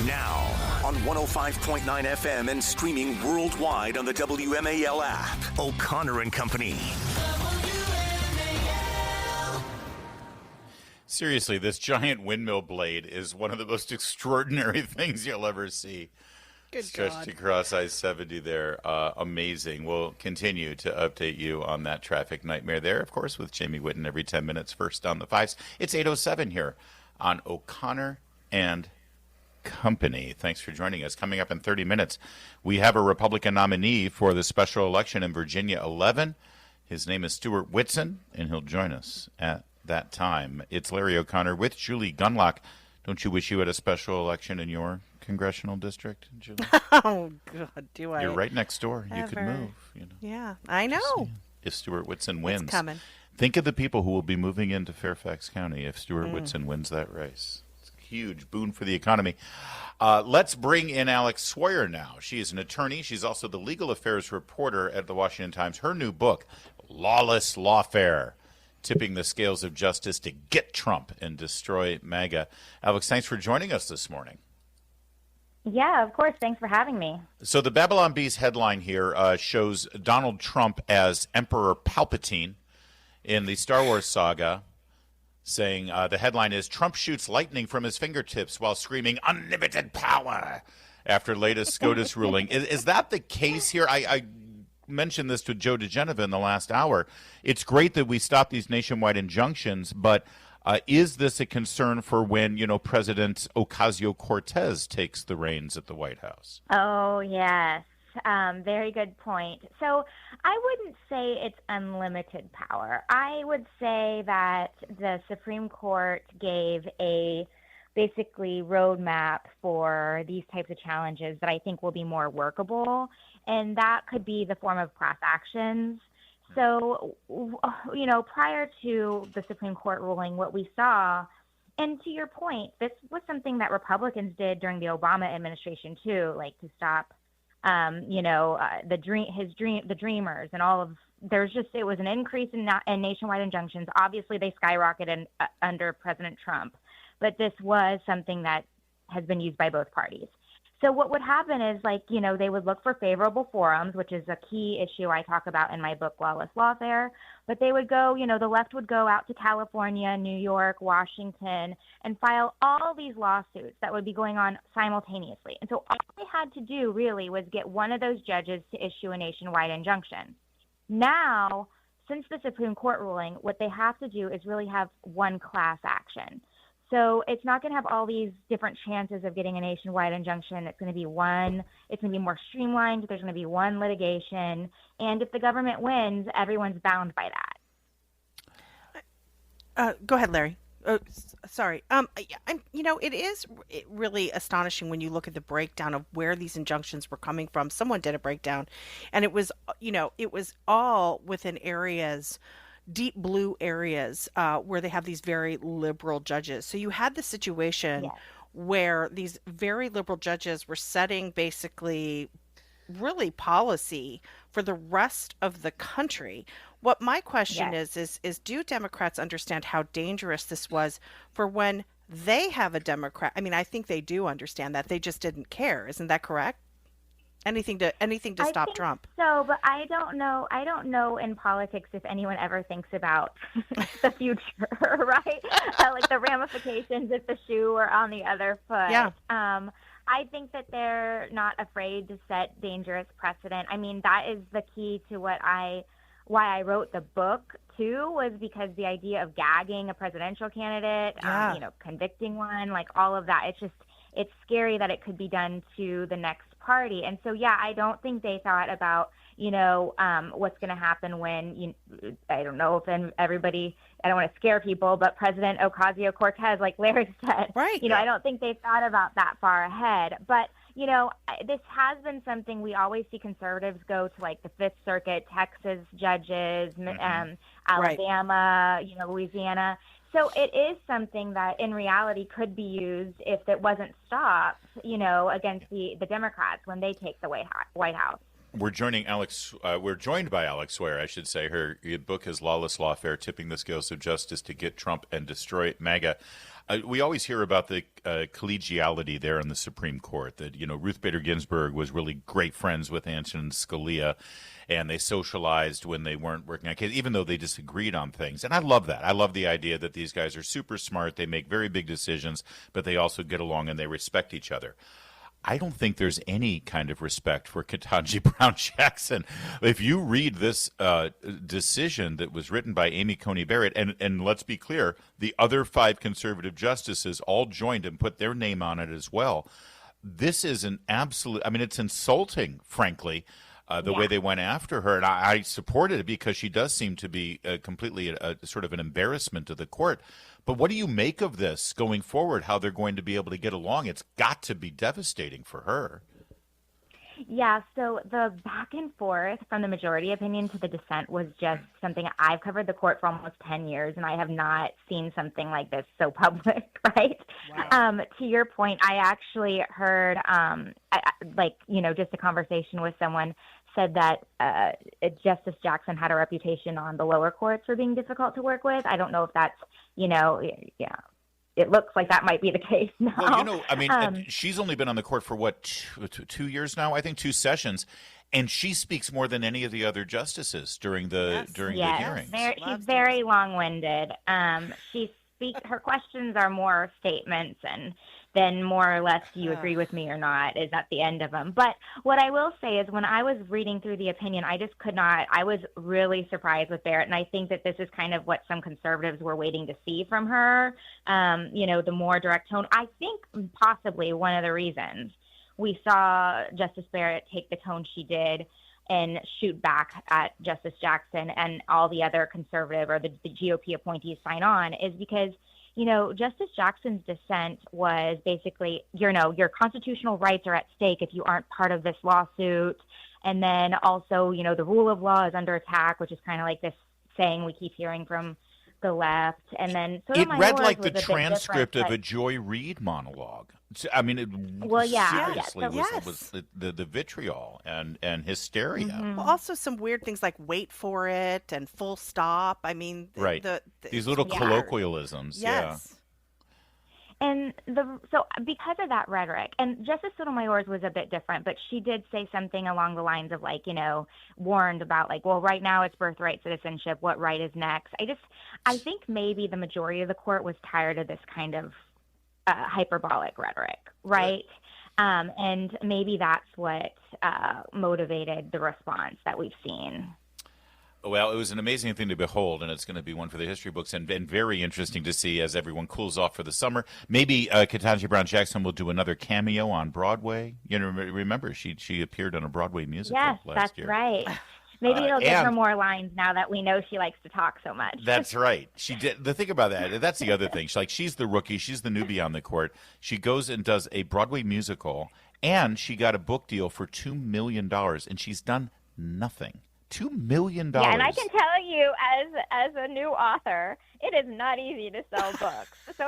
Now, on 105.9 FM and streaming worldwide on the WMAL app, O'Connor and Company. Seriously, this giant windmill blade is one of the most extraordinary things you'll ever see. Good Stretched God. across I-70 there. Amazing. We'll continue to update you on that traffic nightmare there, of course, with Jamie Whitten every 10 minutes first on the fives. It's 8:07 here on O'Connor and Company. Thanks for joining us. Coming up in 30 minutes, we have a Republican nominee for the special election in Virginia 11. His name is Stuart Whitson, and he'll join us at that time. It's Larry O'Connor with Julie Gunlock. Don't you wish you had a special election in your congressional district, Julie? Oh, God, do I? You're right next door. You could ever. move. You know. Yeah, I know. If Stuart Whitson wins. It's coming. Think of the people who will be moving into Fairfax County if Stuart Whitson wins that race. It's a huge boon for the economy. Let's bring in Alex Swoyer now. She is an attorney. She's also the legal affairs reporter at the Washington Times. Her new book, Lawless Lawfare, Tipping the Scales of Justice to Get Trump and Destroy MAGA. Alex, thanks for joining us this morning. Yeah, of course. Thanks for having me. So the Babylon Bee's headline here shows Donald Trump as Emperor Palpatine in the Star Wars saga, saying the headline is, Trump shoots lightning from his fingertips while screaming unlimited power after latest SCOTUS ruling. Is that the case here? I mentioned this to Joe DeGeneva in the last hour. It's great that we stop these nationwide injunctions, but is this a concern for when, President Ocasio-Cortez takes the reins at the White House? Oh, yes. Very good point. So I wouldn't say it's unlimited power. I would say that the Supreme Court gave a basically roadmap for these types of challenges that I think will be more workable, and that could be the form of class actions. So, prior to the Supreme Court ruling, what we saw, and to your point, this was something that Republicans did during the Obama administration too, like to stop, the Dreamers and all of. It was an increase in nationwide injunctions. Obviously, they skyrocketed under President Trump, but this was something that has been used by both parties. So what would happen is, they would look for favorable forums, which is a key issue I talk about in my book, Lawless Lawfare. But they would go, the left would go out to California, New York, Washington, and file all these lawsuits that would be going on simultaneously. And so all they had to do really was get one of those judges to issue a nationwide injunction. Now, since the Supreme Court ruling, what they have to do is really have one class action. So it's not going to have all these different chances of getting a nationwide injunction. It's going to be one. It's going to be more streamlined. There's going to be one litigation. And if the government wins, everyone's bound by that. Go ahead, Larry. Oh, sorry. It is really astonishing when you look at the breakdown of where these injunctions were coming from. Someone did a breakdown, and it was all within areas, deep blue areas, where they have these very liberal judges. So you had the situation where these very liberal judges were setting basically really policy for the rest of the country. What my question is do Democrats understand how dangerous this was for when they have a Democrat? I mean, I think they do understand that. They just didn't care. Isn't that correct? Anything to stop Trump. So, but I don't know in politics if anyone ever thinks about the future, right? Like the ramifications if the shoe were on the other foot. Yeah. I think that they're not afraid to set dangerous precedent. I mean, that is the key to why I wrote the book too, was because the idea of gagging a presidential candidate, convicting one, like all of that. It's scary that it could be done to the next party. And so, I don't think they thought about, what's going to happen when, I don't know if everybody, I don't want to scare people, but President Ocasio-Cortez, like Larry said, right. I don't think they thought about that far ahead. But, this has been something we always see conservatives go to, like the Fifth Circuit, Texas judges, Alabama, Louisiana. So it is something that in reality could be used if it wasn't stopped, against the Democrats when they take the White House. We're joined by Alex Swoyer, I should say. Her book is Lawless Lawfare, Tipping the Scales of Justice to Get Trump and Destroy MAGA. We always hear about the collegiality there in the Supreme Court, that, Ruth Bader Ginsburg was really great friends with Antonin Scalia, and they socialized when they weren't working on cases, even though they disagreed on things. And I love that. I love the idea that these guys are super smart, they make very big decisions, but they also get along and they respect each other. I don't think there's any kind of respect for Ketanji Brown Jackson. If you read this decision that was written by Amy Coney Barrett, and let's be clear, the other 5 conservative justices all joined and put their name on it as well. This is an absolute, it's insulting, frankly, the way they went after her. And I supported it because she does seem to be completely a sort of an embarrassment to the court. But what do you make of this going forward, how they're going to be able to get along? It's got to be devastating for her. Yeah, so the back and forth from the majority opinion to the dissent was just something. I've covered the court for almost 10 years, and I have not seen something like this so public, right? Wow. To your point, I actually heard, just a conversation with someone said that Justice Jackson had a reputation on the lower courts for being difficult to work with. I don't know if that's, it looks like that might be the case now. Well, she's only been on the court for what, 2 years now? I think 2 sessions, and she speaks more than any of the other justices during the hearings. She's very long-winded. Her questions are more statements, and then more or less, do you agree with me or not, is at the end of them. But what I will say is, when I was reading through the opinion, I just could not. I was really surprised with Barrett, and I think that this is kind of what some conservatives were waiting to see from her. The more direct tone. I think possibly one of the reasons we saw Justice Barrett take the tone she did and shoot back at Justice Jackson and all the other conservative or the GOP appointees sign on is because, Justice Jackson's dissent was basically, your constitutional rights are at stake if you aren't part of this lawsuit. And then also, the rule of law is under attack, which is kind of like this saying we keep hearing from the left. And then it read like the transcript of a Joy Reid monologue. Seriously, was the vitriol and hysteria. Mm-hmm. Well, also some weird things like "wait for it" and "full stop." Right. These little colloquialisms. Yes. Yeah. And so because of that rhetoric, and Justice Sotomayor's was a bit different, but she did say something along the lines of warned about right now it's birthright citizenship. What right is next? I think maybe the majority of the court was tired of this kind of hyperbolic rhetoric, right? And maybe that's what motivated the response that we've seen. Well, it was an amazing thing to behold, and it's going to be one for the history books, and very interesting to see as everyone cools off for the summer. Maybe Ketanji Brown Jackson will do another cameo on Broadway. Remember, she appeared on a Broadway musical last year. Yes, that's right. Maybe it'll give her more lines now that we know she likes to talk so much. That's right. She did. The thing about that's the other thing. She's the rookie. She's the newbie on the court. She goes and does a Broadway musical, and she got a book deal for $2 million, and she's done nothing. $2 million. Yeah, and I can tell you, as a new author, it is not easy to sell books. So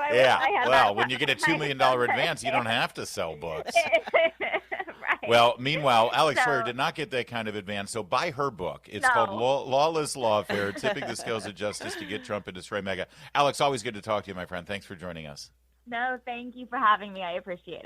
when you get a $2 million advance, you don't have to sell books. Right. Well, meanwhile, Alex Swoyer did not get that kind of advance, so buy her book. It's called Lawless Lawfare, Tipping the Scales of Justice to Get Trump and Destroy MAGA. Alex, always good to talk to you, my friend. Thanks for joining us. No, thank you for having me. I appreciate it.